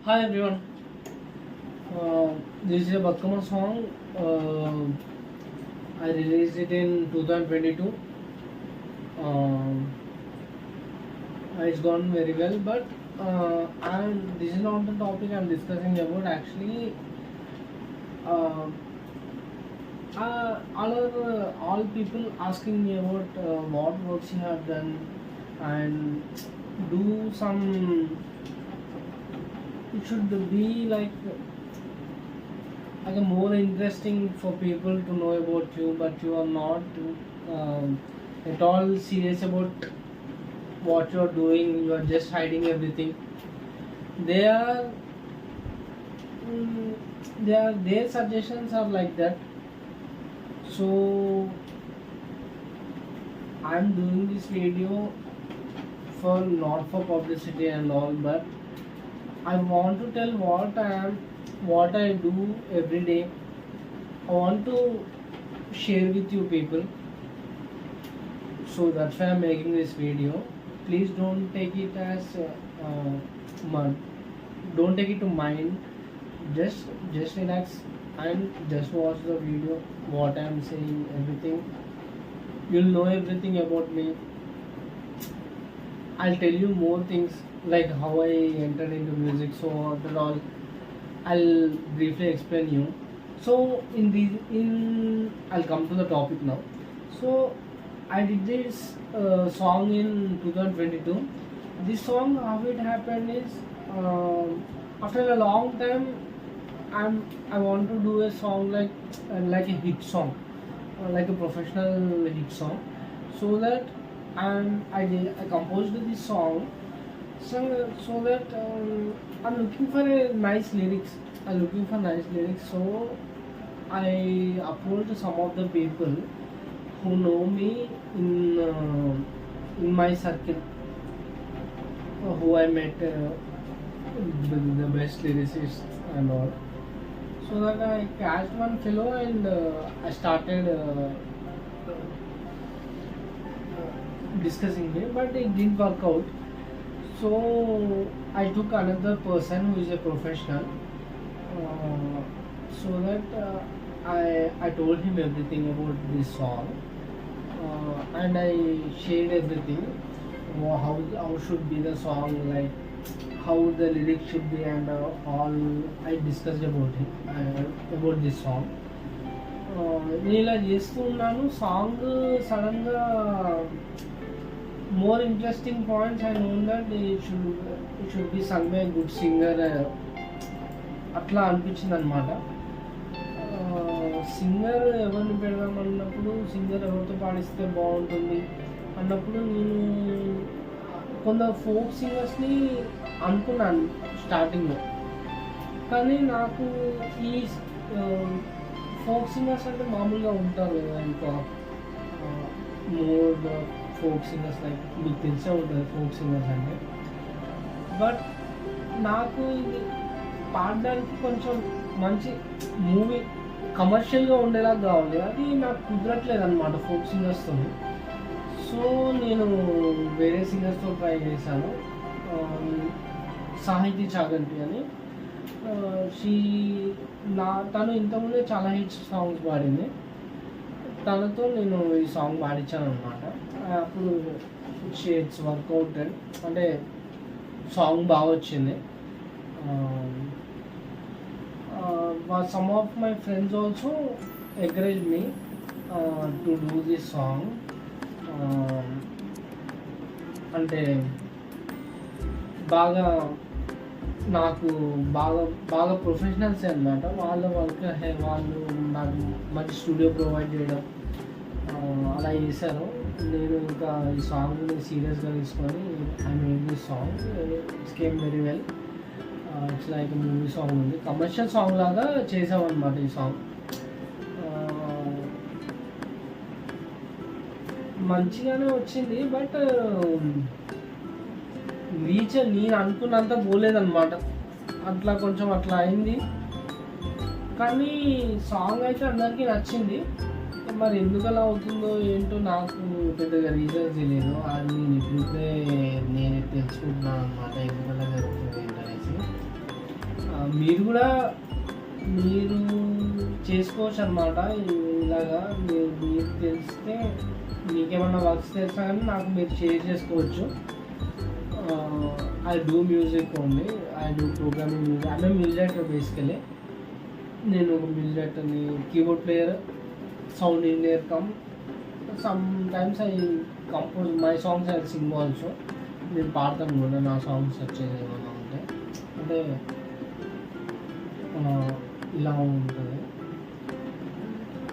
Hi everyone, this is a Batkama song. I released it in 2022. It's gone very well, but this is not the topic I'm discussing about. Actually, all people asking me about what works you have done and do some. It should be like a more interesting for people to know about you, but you are not at all serious about what you are doing. You are just hiding everything. They are, their suggestions are like that. So I'm doing this video for not for publicity and all, but I want to tell what I do every day. I want to share with you people. So that's why I'm making this video. Please don't take it as don't take it to mind. Just relax and just watch the video. What I'm saying, everything. You'll know everything about me. I'll tell you more things like how I entered into music. So that all I'll briefly explain you. So I'll come to the topic now. So I did this song in 2022. This song, how it happened is after a long time I want to do a song like a hit song, like a professional hit song, so that I composed this song so that I'm looking for a nice lyrics. So I approached some of the people who know me in my circle, who I met the best lyricists and all. So that I catched one fellow and I started discussing me, but it didn't work out. So I took another person who is a professional, so that I told him everything about this song, and I shared everything. How should be the song, like how the lyrics should be, and all I discussed about this song. నేను ఇలా చేస్తూ ఉన్నాను. Song సడన్గా more interesting points I know that it should be sung by a good singer. అట్లా అనిపించింది అనమాట. Singer ఎవరిని పెడదాం అన్నప్పుడు, సింగర్ ఎవరితో పాడిస్తే బాగుంటుంది అన్నప్పుడు నేను కొందరు ఫోక్ సింగర్స్ని అనుకున్నాను స్టార్టింగ్లో. కానీ నాకు ఈ ఫోక్ సింగర్స్ అంటే మామూలుగా ఉంటారు కదా, ఇంకా మోర్ ఫోక్ సింగర్స్ లైక్ మీకు తెలిసే ఉంటుంది ఫోక్ సింగర్స్ అంటే. బట్ నాకు ఇది పాడడానికి కొంచెం మంచి మూవీ కమర్షియల్గా ఉండేలా కావాలి, అది నాకు కుదరట్లేదు అనమాట ఫోక్ సింగర్స్తో. సో నేను వేరే సింగర్స్తో ట్రై చేశాను. సాహితీ చాగంటి అని, తను ఇంతకుముందే చాలా హిట్స్ సాంగ్స్ పాడింది. తనతో నేను ఈ సాంగ్ పాడించాను అనమాట. అప్పుడు ఇట్స్ వర్కౌట్ అంటే సాంగ్ బాగా వచ్చింది. Some of my friends also encourage me to do this song. అంటే బాగా నాకు బాగా ప్రొఫెషనల్స్ అనమాట. వాళ్ళు నాకు మంచి స్టూడియో ప్రొవైడ్ చేయడం అలా చేశారు. నేను ఇంకా ఈ సాంగ్ని సీరియస్గా తీసుకొని I made this song. It's came very well. It's like movie song ఉంది, కమర్షియల్ సాంగ్ లాగా చేసామన్నమాట ఈ సాంగ్. మంచిగానే వచ్చింది, బట్ నేను అనుకున్నంత పోలేదన్నమాట. అట్లా అయింది. కానీ సాంగ్ అయితే అందరికీ నచ్చింది. మరి ఎందుకు అలా అవుతుందో ఏంటో నాకు పెద్దగా రీజన్స్ తెలియదు. అది నేను తెలుసుకుంటున్నాను అనమాట, ఎందుకలా జరుగుతుంది ఏంటనేసి. మీరు చేసుకోవచ్చు అనమాట ఇలాగా. మీరు తెలిస్తే మీకేమన్నా వర్క్స్ తెలుసా కానీ నాకు మీరు షేర్ చేసుకోవచ్చు. I do music only, I do programming music. I music director basically. నేను ఒక మ్యూజిక్ డైరెక్టర్ని, keyboard player, sound engineer come. Some times I compose my songs, I sing also. నేను పాడతాను కూడా నా సాంగ్స్ వచ్చేది ఏమన్నా ఉంటే. అంటే ఇలా ఉంటుంది.